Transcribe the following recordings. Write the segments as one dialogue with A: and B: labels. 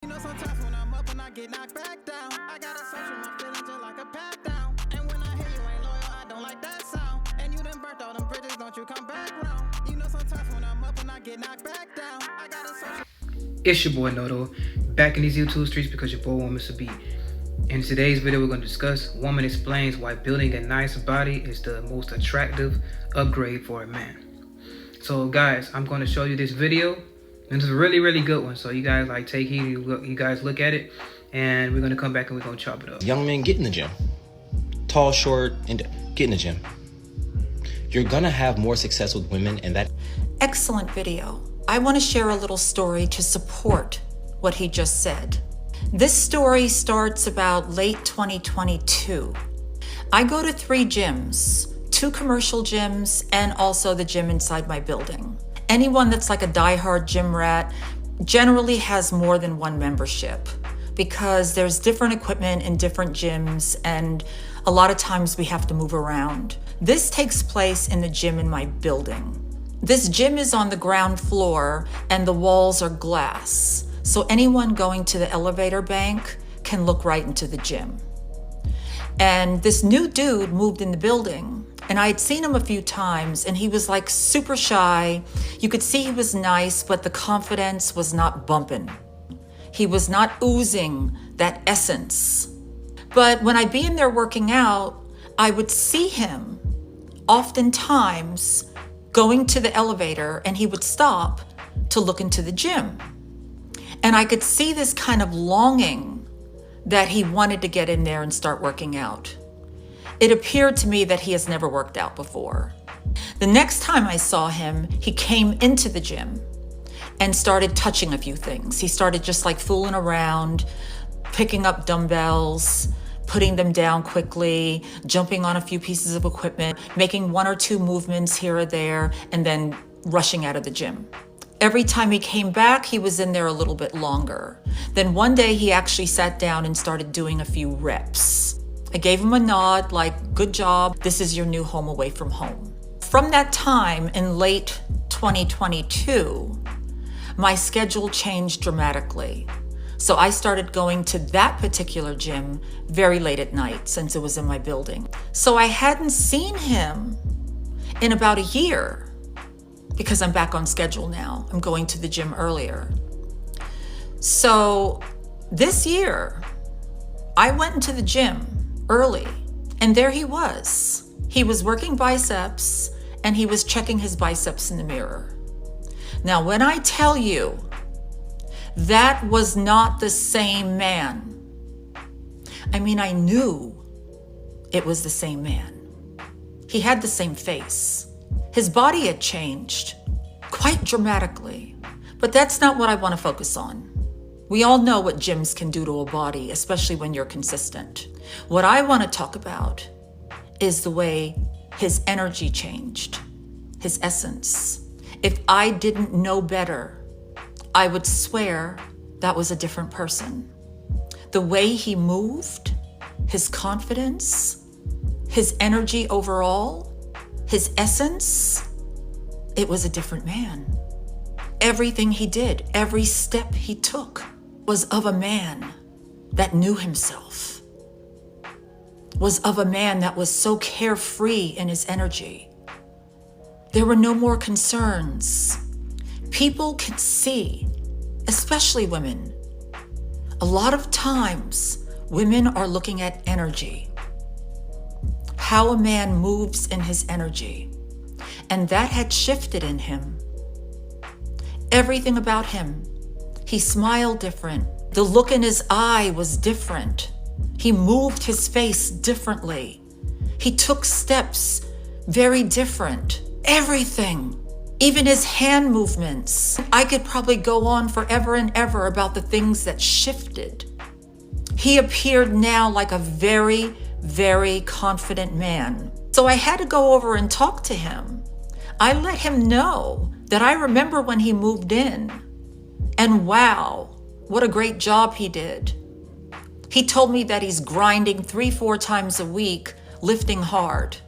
A: You know, sometimes when I'm up and I get knocked back down, I gotta search for my feelings just like a pat down. And when I hear you ain't loyal, I don't like that sound. And you done burnt all them bridges, don't you come back round. You know, sometimes when I'm up and I get knocked back down, I gotta search.
B: It's your boy Noto, back in these YouTube streets because your boy wants to be. In today's video, we're going to discuss Woman explains why building a nice body is the most attractive upgrade for a man. So guys, I'm going to show you this video. And it's a really good one. So you guys take heed, you guys look at it, and we're going to come back and we're going to chop it up.
C: Young men, get in the gym. Tall, short, and get in the gym. You're going to have more success with women, and that...
D: Excellent video. I want to share a little story to support what he just said. This story starts about late 2022. I go to 3 gyms, 2 commercial gyms, and also the gym inside my building. Anyone that's like a diehard gym rat generally has more than 1 membership because there's different equipment in different gyms, and a lot of times we have to move around. This takes place in the gym in my building. This gym is on the ground floor and the walls are glass. So anyone going to the elevator bank can look right into the gym. And this new dude moved in the building, and I had seen him a few times, and he was like super shy. You could see he was nice, but the confidence was not bumping. He was not oozing that essence. But when I'd be in there working out, I would see him oftentimes going to the elevator, and he would stop to look into the gym. And I could see this kind of longing that he wanted to get in there and start working out. It appeared to me that he has never worked out before. The next time I saw him, he came into the gym and started touching a few things. He started just like fooling around, picking up dumbbells, putting them down quickly, jumping on a few pieces of equipment, making 1 or 2 movements here or there, and then rushing out of the gym. Every time he came back, he was in there a little bit longer. Then one day he actually sat down and started doing a few reps. I gave him a nod like, good job, this is your new home away from home. From that time in late 2022, my schedule changed dramatically. So I started going to that particular gym very late at night since it was in my building. So I hadn't seen him in about a year because I'm back on schedule now. I'm going to the gym earlier. So this year, I went into the gym early, and there he was. He was working biceps, and he was checking his biceps in the mirror. Now, when I tell you, that was not the same man. I mean, I knew it was the same man. He had the same face. His body had changed quite dramatically, but that's not what I want to focus on. We all know what gyms can do to a body, especially when you're consistent. What I want to talk about is the way his energy changed, his essence. If I didn't know better, I would swear that was a different person. The way he moved, his confidence, his energy overall, his essence, it was a different man. Everything he did, every step he took was of a man that knew himself, was of a man that was so carefree in his energy. There were no more concerns. People can see, especially women. A lot of times, women are looking at energy, how a man moves in his energy. And that had shifted in him. Everything about him. He smiled different. The look in his eye was different. He moved his face differently. He took steps very different. Everything. Even his hand movements. I could probably go on forever and ever about the things that shifted. He appeared now like a very confident man. So I had to go over and talk to him. I let him know that I remember when he moved in. And wow, what a great job he did. He told me that he's grinding 3-4 times a week, lifting hard.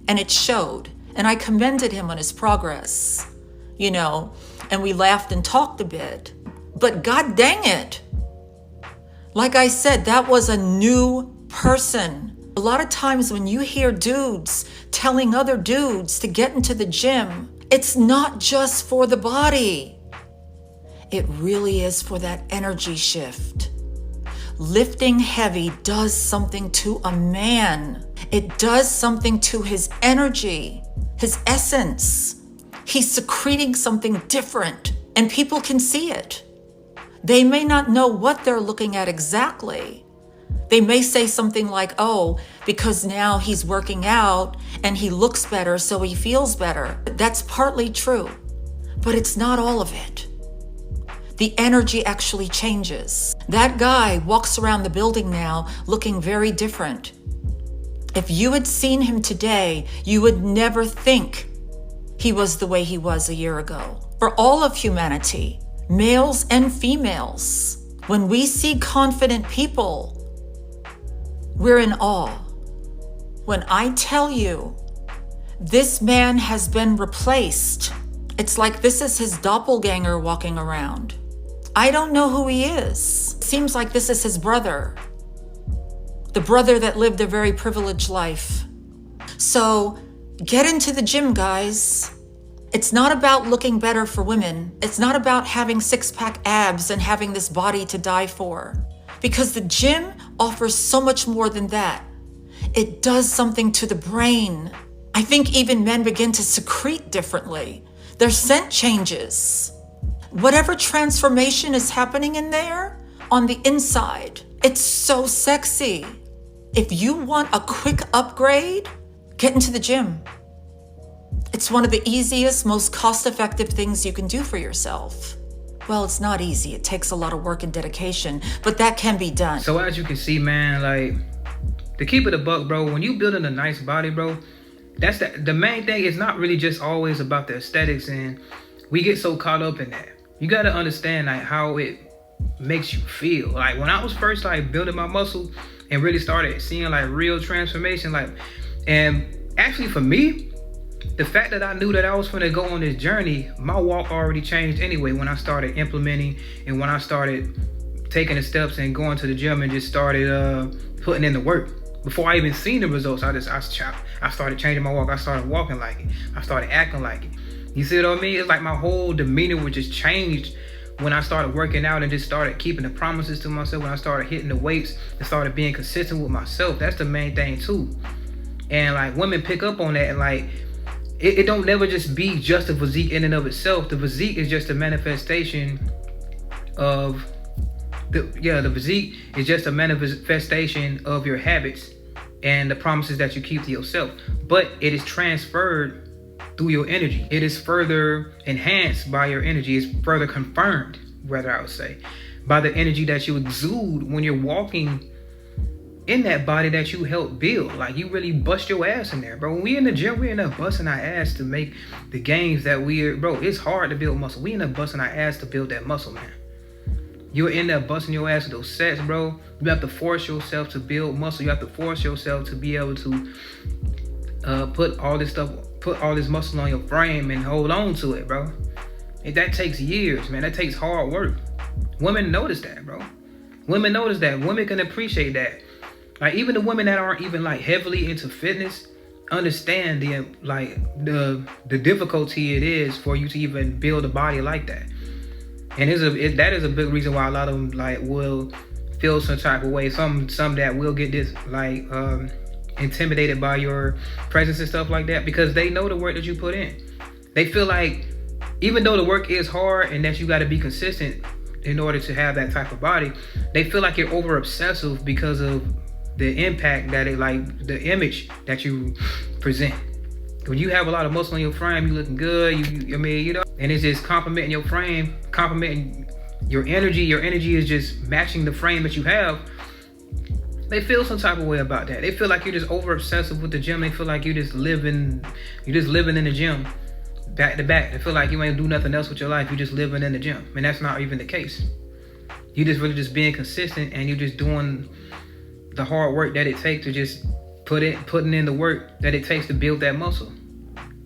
D: And it showed. And I commended him on his progress, and we laughed and talked a bit. But God dang it, Like I said, that was a new person. A lot of times when you hear dudes telling other dudes to get into the gym, it's not just for the body. It really is for that energy shift. Lifting heavy does something to a man. It does something to his energy, his essence. He's secreting something different, and people can see it. They may not know what they're looking at exactly. They may say something like, oh, because now he's working out and he looks better, so he feels better. That's partly true, but it's not all of it. The energy actually changes. That guy walks around the building now looking very different. If you had seen him today, you would never think he was the way he was a year ago. For all of humanity, males and females, when we see confident people, we're in awe. When I tell you this man has been replaced, it's like this is his doppelganger walking around. I don't know who he is. It seems like this is his brother, the brother that lived a very privileged life. So get into the gym, guys. It's not about looking better for women. It's not about having six-pack abs and having this body to die for. Because the gym offers so much more than that. It does something to the brain. I think even men begin to secrete differently. Their scent changes. Whatever transformation is happening in there, on the inside, it's so sexy. If you want a quick upgrade, get into the gym. It's one of the easiest, most cost-effective things you can do for yourself. Well, it's not easy. It takes a lot of work and dedication, but that can be done.
B: So as you can see, man, like, to keep it a buck, bro, when you building a nice body, bro, that's the main thing. Is not really just always about the aesthetics, and we get so caught up in that. You got to understand like how it makes you feel. Like when I was first like building my muscle and really started seeing like real transformation, like, and actually for me, the fact that I knew that I was going to go on this journey, my walk already changed anyway when I started implementing and when I started taking the steps and going to the gym and just started putting in the work. Before I even seen the results, I started changing my walk. I started walking like it. I started acting like it. You see what I mean? It's like my whole demeanor was just changed when I started working out and just started keeping the promises to myself, when I started hitting the weights and started being consistent with myself. That's the main thing too. And like women pick up on that, and like it don't never just be just a physique in and of itself. The physique is just a manifestation of the physique is just a manifestation of your habits and the promises that you keep to yourself. But it is transferred through your energy. It is further enhanced by your energy. It's further confirmed, rather I would say, by the energy that you exude when you're walking in that body that you help build. Like you really bust your ass in there, bro. When we in the gym, we end up busting our ass to make the gains that bro, it's hard to build muscle. We end up busting our ass to build that muscle, man. You end up busting your ass with those sets, bro. You have to force yourself to build muscle. You have to force yourself to be able to put all this muscle on your frame and hold on to it, bro. And that takes years, man. That takes hard work. Women notice that, bro. Women notice that. Women can appreciate that. Like even the women that aren't even like heavily into fitness understand the difficulty it is for you to even build a body like that. And that is a big reason why a lot of them like will feel some type of way. Some that will get this like intimidated by your presence and stuff like that, because they know the work that you put in. They feel like even though the work is hard and that you got to be consistent in order to have that type of body, they feel like you're over obsessive because of the impact that the image that you present. When you have a lot of muscle in your frame, you looking good, and it's just complimenting your frame, complimenting your energy. Your energy is just matching the frame that you have. They feel some type of way about that. They feel like you're just over obsessive with the gym. They feel like you're just living in the gym back to back. They feel like you ain't do nothing else with your life. You're just living in the gym. And that's not even the case. You just really just being consistent, and you're just doing the hard work that it takes to just putting in the work that it takes to build that muscle.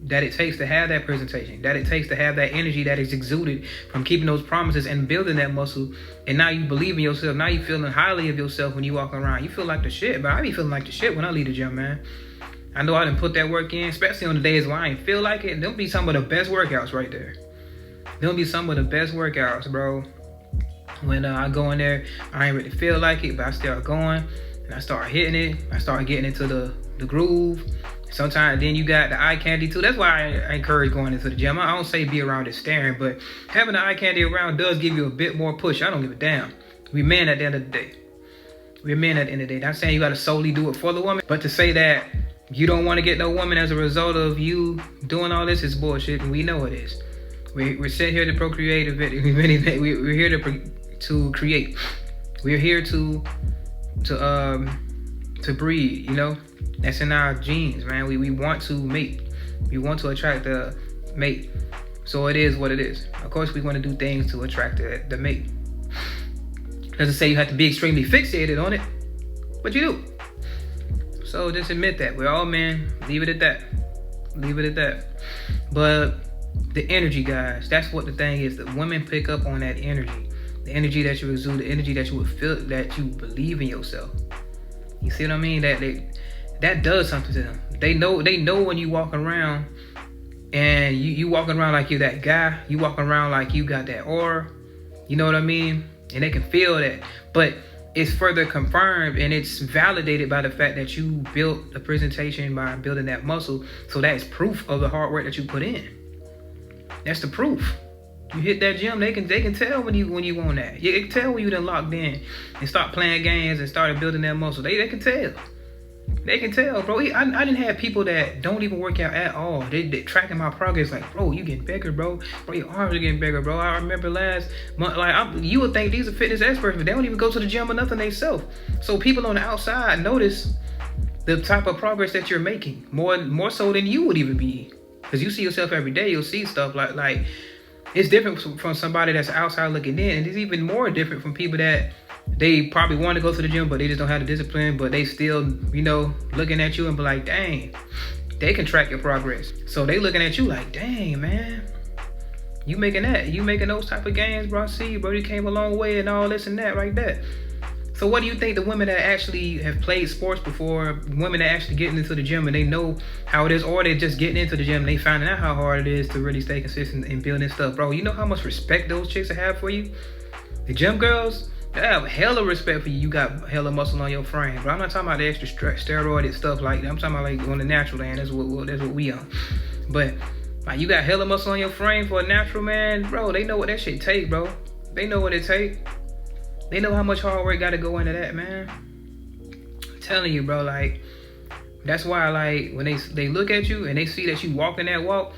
B: that it takes to have that presentation, that it takes to have that energy that is exuded from keeping those promises and building that muscle. And now you believe in yourself. Now you feeling highly of yourself when you walk around. You feel like the shit, but I be feeling like the shit when I leave the gym, man. I know I didn't put that work in, especially on the days where I ain't feel like it. There'll be some of the best workouts right there. There'll be some of the best workouts, bro. When I go in there, I ain't really feel like it, but I start going and I start hitting it. I start getting into the groove. Sometimes then you got the eye candy too. That's why I encourage going into the gym. I don't say be around it staring, but having the eye candy around does give you a bit more push. I don't give a damn. We men at the end of the day. We're men at the end of the day. Not saying you got to solely do it for the woman, but to say that you don't want to get no woman as a result of you doing all this is bullshit, and we know it is. We're sitting here to procreate. We're here to create. We're here to breed. You know, that's in our genes, man. We want to mate. We want to attract the mate. So it is what it is. Of course, we want to do things to attract the mate. Doesn't say you have to be extremely fixated on it, but you do. So just admit that we're all men. Leave it at that. Leave it at that. But the energy, guys, that's what the thing is. The women pick up on that energy. The energy that you exude, the energy that you would feel, that you believe in yourself. You see what I mean? That does something to them. They know when you walk around and you walking around like you're that guy. You walking around like you got that aura. You know what I mean? And they can feel that. But it's further confirmed and it's validated by the fact that you built a presentation by building that muscle. So that's proof of the hard work that you put in. That's the proof. You hit that gym, they can tell when you on that. They can tell when you done locked in and start playing games and started building that muscle. They can tell. They can tell, bro. I didn't have people that don't even work out at all. They tracking my progress like, bro, you getting bigger, bro. Bro, your arms are getting bigger, bro. I remember last month, you would think these are fitness experts, but they don't even go to the gym or nothing themselves. So people on the outside notice the type of progress that you're making more so than you would even be, because you see yourself every day. You'll see stuff like it's different from somebody that's outside looking in, and it's even more different from people that they probably want to go to the gym, but they just don't have the discipline, but they still, looking at you and be like, dang, they can track your progress. So they looking at you like, dang, man, you making those type of gains, bro. I see you, bro. You came a long way and all this and that right there. So what do you think the women that actually have played sports before, women that actually getting into the gym and they know how it is, or they're just getting into the gym and they finding out how hard it is to really stay consistent in building stuff, bro? You know how much respect those chicks have for you? The gym girls, they have hella respect for you. You got hella muscle on your frame, bro. I'm not talking about the extra steroided stuff like that. I'm talking about like on the natural end. That's what we on. But like, you got hella muscle on your frame for a natural man, bro. They know what that shit take, bro. They know what it take. They know how much hard work got to go into that, man. I'm telling you, bro. Like, that's why, like, when they look at you and they see that you walking that walk,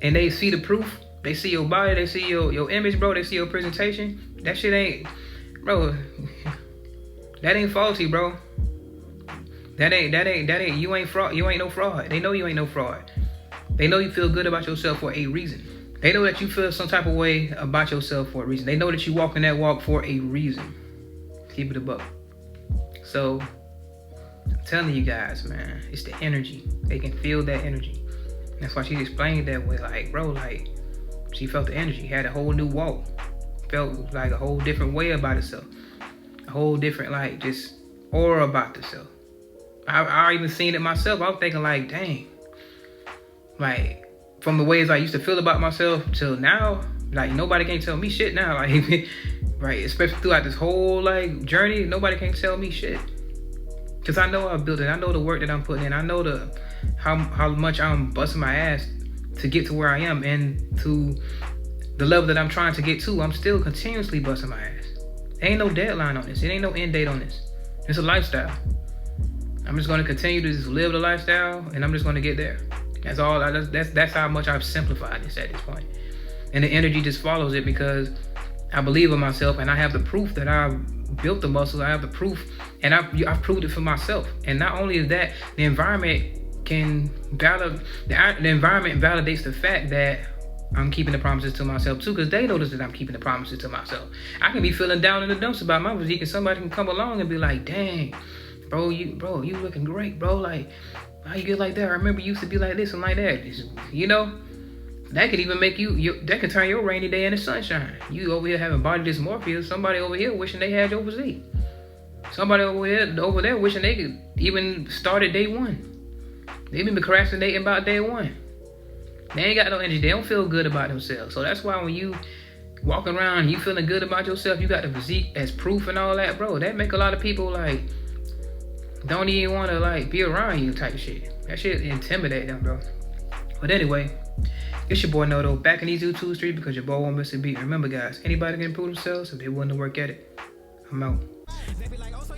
B: and they see the proof. They see your body. They see your image, bro. They see your presentation. That shit ain't, bro. That ain't faulty, bro. That ain't. You ain't fraud. You ain't no fraud. They know you ain't no fraud. They know you feel good about yourself for a reason. They know that you feel some type of way about yourself for a reason. They know that you walking that walk for a reason. Keep it above. So, I'm telling you guys, man, it's the energy. They can feel that energy. That's why she explained that way. Like, bro, like, she felt the energy. Had a whole new walk. Felt like a whole different way about herself. A whole different, like, just aura about herself. I even seen it myself. I was thinking, like, dang. Like, from the ways I used to feel about myself till now, like, nobody can tell me shit now. Like, right, especially throughout this whole, like, journey, nobody can tell me shit. Because I know I've built it. I know the work that I'm putting in. I know how much I'm busting my ass to get to where I am, and to the level that I'm trying to get to. I'm still continuously busting my ass. Ain't no deadline on this. It ain't no end date on this. It's a lifestyle. I'm just going to continue to just live the lifestyle, and I'm just going to get there. That's all. That's how much I've simplified this at this point. And the energy just follows it, because I believe in myself, and I have the proof that I've built the muscle. I have the proof, and I've proved it for myself. And not only is that, the environment validates the fact that I'm keeping the promises to myself too, because they notice that I'm keeping the promises to myself. I can be feeling down in the dumps about my physique, and somebody can come along and be like, dang, bro, you looking great, bro. Like, How you get like that? I remember you used to be like this and like that. You know, that could even make that could turn your rainy day into sunshine. You over here having body dysmorphia. Somebody over here wishing they had your physique. Somebody over there wishing they could even start at day one. They been procrastinating about day one. They ain't got no energy. They don't feel good about themselves. So that's why when you walking around, you feeling good about yourself, you got the physique as proof and all that, bro. That make a lot of people like don't even want to like be around you type shit. That shit intimidate them, bro. But anyway, it's your boy Noto back in these YouTube streets because your boy won't miss a beat. Remember, guys, anybody can improve themselves if they willing to work at it. I'm out.
A: They be like, oh, so